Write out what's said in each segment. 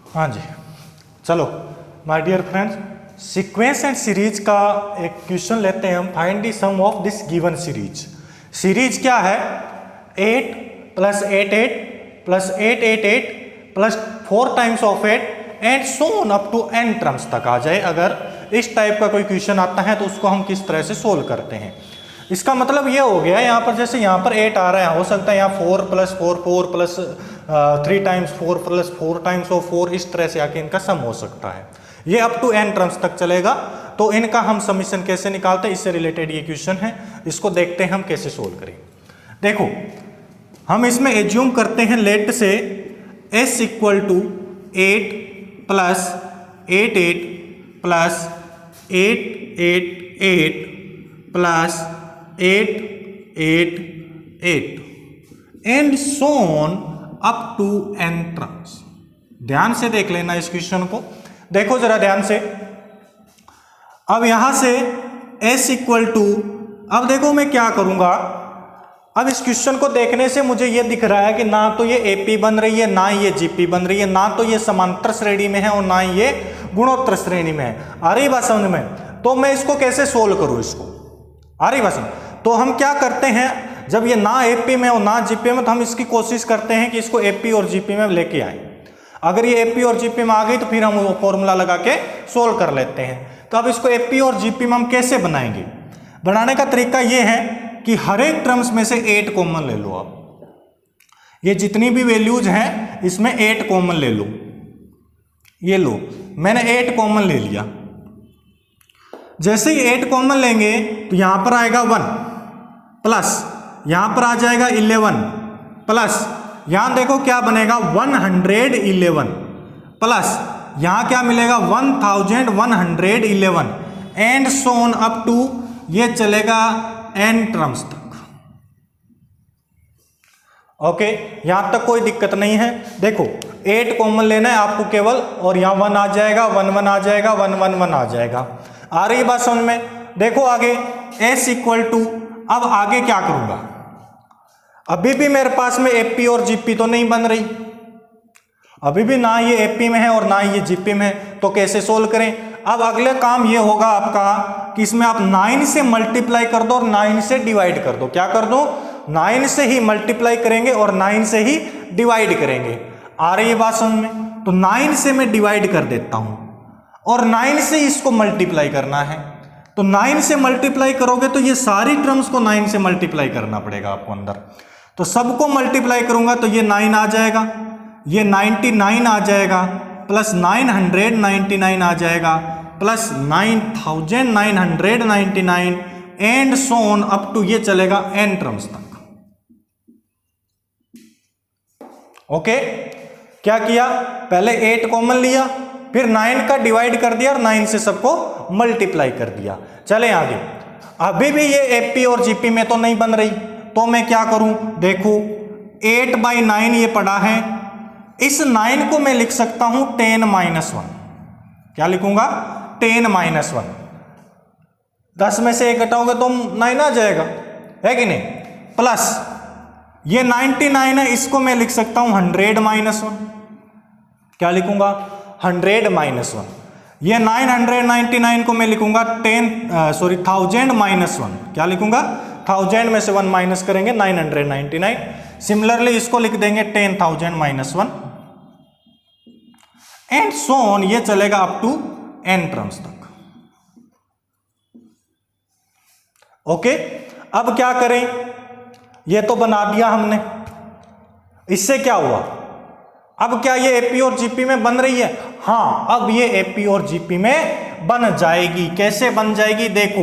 हाँ जी, चलो my dear friends, sequence and series का एक क्वेश्चन लेते हैं हम। Find the sum of this given series. Series क्या है? 8 + 8 8 + 8 8 8 + 4 times of 8 and so on up to n terms तक आ जाए। अगर इस टाइप का कोई क्वेश्चन आता है तो उसको हम किस तरह से सोल्व करते हैं। इसका मतलब ये हो गया, यहाँ पर जैसे यहाँ पर 8 आ रहा है, हो सकता है यहाँ 4 + 4 4 + 3 टाइम्स 4 + 4 टाइम्स ऑफ 4, इस तरह से आके इनका सम हो सकता है। ये अप टू n टर्म्स तक चलेगा। तो इनका हम समीशन कैसे निकालते हैं, इससे रिलेटेड ये क्वेश्चन है। इसको देखते हैं हम कैसे सोल्व करें। देखो, हम इसमें एज्यूम करते हैं लेट से s = 8 + 8 8 + 8 8 8 + 8 8 8 and so on up to n terms. ध्यान से देख लेना इस क्वेश्चन को, देखो जरा ध्यान से। अब यहां से s = अब देखो मैं क्या करूंगा। अब इस क्वेश्चन को देखने से मुझे ये दिख रहा है कि ना तो ये AP बन रही है, ना ये GP बन रही है, ना तो ये समांतर श्रेणी में है और ना ये गुणोत्तर श्रेणी में है। आ रही बात समझ में? तो मैं इसको कैसे सोल्व करूं, इसको आ रही बात समझ? तो हम क्या करते हैं, जब ये ना AP में और ना GP में, तो हम इसकी कोशिश करते हैं कि इसको AP और GP में लेके आए। अगर ये AP और GP में आ गई तो फिर हम वो फॉर्मूला लगा के सोल्व कर लेते हैं। तो अब इसको AP और GP में हम कैसे बनाएंगे? बनाने का तरीका ये है कि हर एक टर्म्स में से 8 कॉमन ले लो। आप ये जितनी भी वैल्यूज हैं इसमें 8 कॉमन ले लो। ये लो, मैंने 8 कॉमन ले लिया। जैसे ही 8 कॉमन लेंगे तो यहां पर आएगा 1 प्लस यहां पर आ जाएगा 11 प्लस यहां देखो क्या बनेगा 111 प्लस यहां क्या मिलेगा 1111 and so on up to ये चलेगा n टर्म्स तक। ओके, यहां तक कोई दिक्कत नहीं है। देखो 8 कॉमन लेना है आपको केवल, और यहां 1 आ जाएगा, 1 1 आ जाएगा, 1 1 1 आ जाएगा। आ रही बात समझ में? देखो आगे s = अब आगे क्या करूंगा, अभी भी मेरे पास में AP और GP तो नहीं बन रही, अभी भी ना ये AP में है और ना ये GP में है। तो कैसे सोल्व करें? अब अगले काम ये होगा आपका कि इसमें आप 9 से मल्टीप्लाई कर दो और 9 से डिवाइड कर दो। क्या कर दो? 9 से ही मल्टीप्लाई करेंगे और 9 से ही डिवाइड करेंगे। आ रही है बात समझ में? तो 9 से मैं डिवाइड कर देता हूं और 9 से इसको मल्टीप्लाई करना है। तो 9 से मल्टीप्लाई करोगे तो ये सारी टर्म्स को 9 से मल्टीप्लाई करना पड़ेगा आपको अंदर। तो सबको मल्टीप्लाई करूंगा तो ये 9 आ जाएगा, ये 99 आ जाएगा, प्लस 999 आ जाएगा, plus 9999 and so on up to ये चलेगा n टर्म्स तक। ओके, क्या किया? पहले 8 कॉमन लिया, फिर 9 का डिवाइड कर दिया और 9 से सबको मल्टीप्लाई कर दिया। चले आगे। अभी भी ये AP और GP में तो नहीं बन रही, तो मैं क्या करूं? देखो 8/9 ये पड़ा है, इस 9 को मैं लिख सकता हूं 10 - 1। क्या लिखूंगा? 10 - 1। 10 में से 1 घटाओगे तो 9 आ जाएगा, है कि नहीं? प्लस ये 99 है, इसको मैं लिख सकता हूं 100 - 1। क्या लिखूंगा? 100 - 1। ये 999 को मैं लिखूंगा 1000 - 1। क्या लिखूंगा? 1000 में से 1 माइनस करेंगे 999। सिमिलरली इसको लिख देंगे 10,000 - 1 एंड सो ऑन, ये चलेगा अप टू n टर्म्स तक। ओके, अब क्या करें? ये तो बना दिया हमने, इससे क्या हुआ? अब क्या ये AP और GP में बन रही है? हाँ, अब ये AP और GP में बन जाएगी। कैसे बन जाएगी? देखो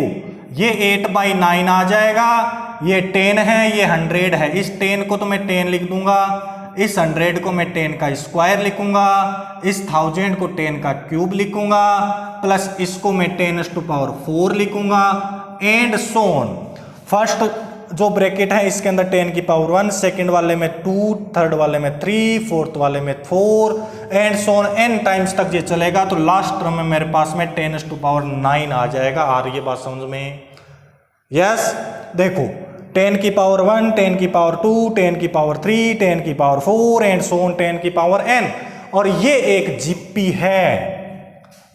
ये 8/9 आ जाएगा, ये 10 है, ये 100 है। इस 10 को तो मैं 10 लिख दूंगा, इस 100 को मैं 10 का स्क्वायर लिखूंगा, इस 1000 को 10 का क्यूब लिखूंगा, प्लस इसको मैं 10⁴ लिखूंगा एंड सो ऑन। फर्स्ट जो ब्रैकेट है इसके अंदर 10⁻1, सेकंड वाले में 2, थर्ड वाले में 3, फोर्थ वाले में 4 and so on n times तक ये चलेगा। तो लास्ट टर्म में मेरे पास में 10⁻9 आ जाएगा। आ रही है बात समझ में? यस, देखो 10⁻1, 10⁻2, 10⁻3, 10⁻4 एंड सो ऑन 10⁻n। और ये एक जीपी है।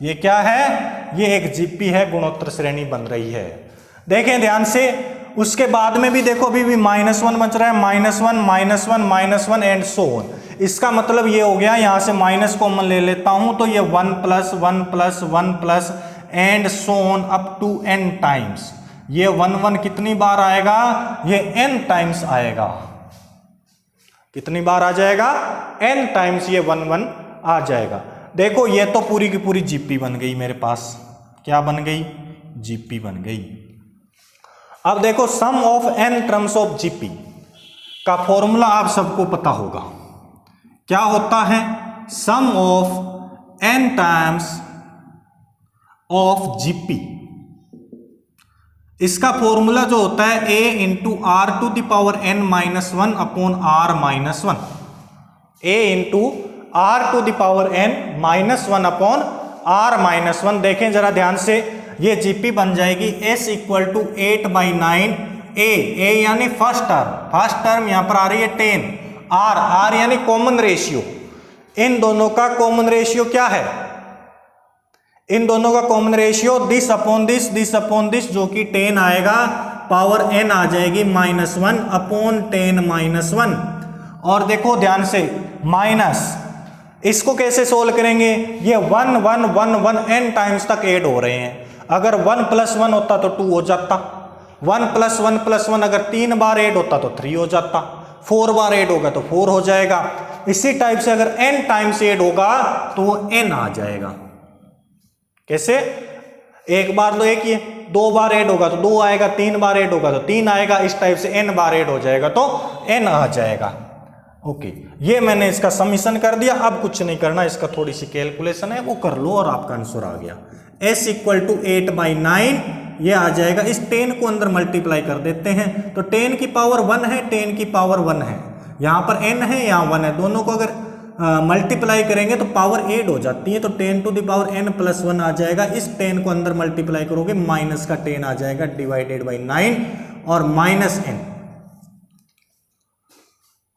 ये क्या है? ये एक जीपी है, गुणोत्तर श्रेणी बन रही है। देखें ध्यान से, उसके बाद में भी देखो अभी भी -1 बच रहा है, -1 एंड सो ऑन। इसका मतलब ये हो गया, यहां से माइनस कॉमन ले लेता हूं तो ये 1 + 1 + 1 + and so on up to n times. ये 1 कितनी बार आएगा? ये n टाइम्स आएगा। कितनी बार आ जाएगा? n टाइम्स ये 1 आ जाएगा। देखो ये तो पूरी की पूरी जीपी बन गई मेरे पास। क्या बन गई? जीपी बन गई। अब देखो sum of n terms of GP का फॉर्मूला आप सबको पता होगा। क्या होता है? Sum of n times of GP, इसका फॉर्मूला जो होता है a × r⁻n−1 upon r-1, a × r⁻n−1 upon r-1। देखें जरा ध्यान से, ये जीपी बन जाएगी s = 8/9 a यानी फर्स्ट टर्म यहां पर आ रही है 10, r यानी कॉमन रेशियो। इन दोनों का कॉमन रेशियो क्या है? इन दोनों का common ratio this upon this जो कि 10 आएगा, पावर n आ जाएगी -1 अपॉन 10 -1। और देखो ध्यान से, माइनस इसको कैसे सोल्व करेंगे? ये 1 1 1 1 n टाइम्स तक ऐड हो रहे हैं। अगर 1 + 1 होता तो 2 हो जाता, 1 + 1 + 1 अगर 3 बार ऐड होता तो 3 हो जाता, 4 बार ऐड होगा तो 4 हो जाएगा। इसी टाइप से अगर n टाइम्स ऐड होगा तो वो n आ जाएगा। कैसे? एक बार तो एक ही है, 2 बार ऐड होगा तो 2 आएगा, 3 बार ऐड होगा तो 3 आएगा। इस टाइप से n बार ऐड हो जाएगा तो n आ जाएगा। ओके, ये मैंने इसका समीशन कर दिया। अब कुछ नहीं करना, इसका थोड़ी सी कैलकुलेशन है वो कर लो और आपका आंसर आ गया। s = 8/9 ये आ जाएगा। इस 10 को अंदर मल्टीप्लाई कर देते हैं तो 10 की पावर 1 है, 10 की पावर 1 है, यहाँ पर n है, यहाँ 1 है। दोनों को अगर मल्टीप्लाई करेंगे तो पावर ऐड हो जाती है, तो 10⁻n + 1 आ जाएगा। इस 10 को अंदर मल्टीप्लाई करोगे माइनस का 10 आ जाएगा /9 और -n।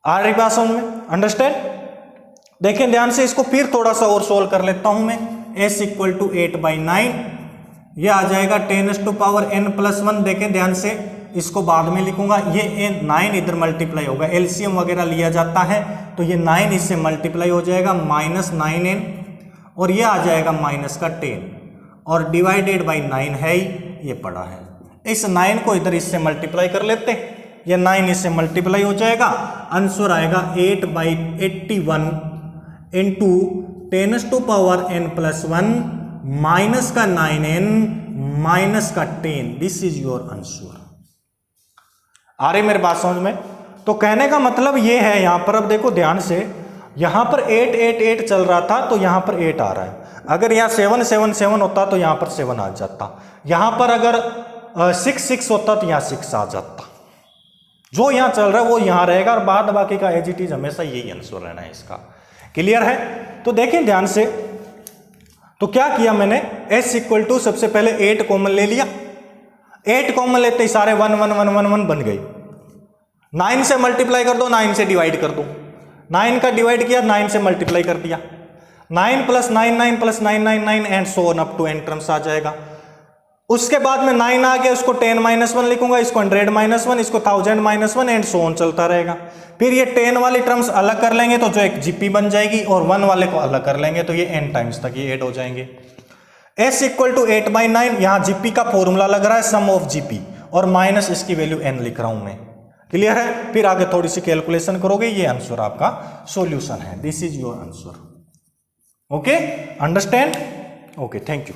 आ रही बात समझ में? अंडरस्टैंड? देखें ध्यान से, इसको फिर थोड़ा सा और सोल्व कर लेता हूं मैं। s = 8/9 ये आ जाएगा 10⁻n + 1। देखें ध्यान से, इसको बाद में लिखूंगा। ये 9 इधर मल्टीप्लाई होगा, एलसीएम वगैरह लिया जाता है तो ये 9 इससे मल्टीप्लाई हो जाएगा -9n और ये आ जाएगा -10 और /9 है ही, ये पड़ा है। इस 9 को इधर इससे मल्टीप्लाई कर लेते हैं, ये 9 इससे मल्टीप्लाई हो जाएगा, आंसर आएगा 8/81 × 10⁻n + 1 माइनस का 9n माइनस का 10। This is your answer. आ रही मेरी बात समझ में? तो कहने का मतलब ये है, यहां पर अब देखो ध्यान से, यहां पर 8 8 8 चल रहा था तो यहां पर 8 आ रहा है। अगर यहां 7 7 7 होता तो यहां पर 7 आ जाता, यहां पर अगर 6 6 होता तो यहां 6 आ जाता। जो यहां चल रहा है वो यहां रहेगा और बाद बाकी का एज इट इज हमेशा यही आंसर रहना है इसका। क्लियर है? तो देखें ध्यान से, तो क्या किया मैंने, s = सबसे पहले 8 कॉमन ले लिया, 8 कॉमन लेते ही सारे 1 1 1 1 1 बन गई। 9 से मल्टीप्लाई कर दो, 9 से डिवाइड कर दो, 9 का डिवाइड किया, 9 से मल्टीप्लाई कर दिया, 9 + 9 9 + 9 9 9 and so on up to n terms आ जाएगा। उसके बाद में 9 आ गया, उसको 10 - 1 लिखूंगा, इसको 100 - 1, इसको 1000 - 1 एंड सो ऑन चलता रहेगा। फिर ये 10 वाली टर्म्स अलग कर लेंगे तो जो एक जीपी बन जाएगी और 1 वाले को अलग कर लेंगे तो ये n टाइम्स तक ये ऐड हो जाएंगे। s = 8/9, यहां जीपी का फॉर्मूला लग रहा है सम ऑफ जीपी और माइनस इसकी वैल्यू n लिख रहा हूं मैं। क्लियर है? फिर आगे थोड़ी सी कैलकुलेशन करोगे, ये आंसर आपका सॉल्यूशन है। This is your answer. Okay, understand? Okay, thank you.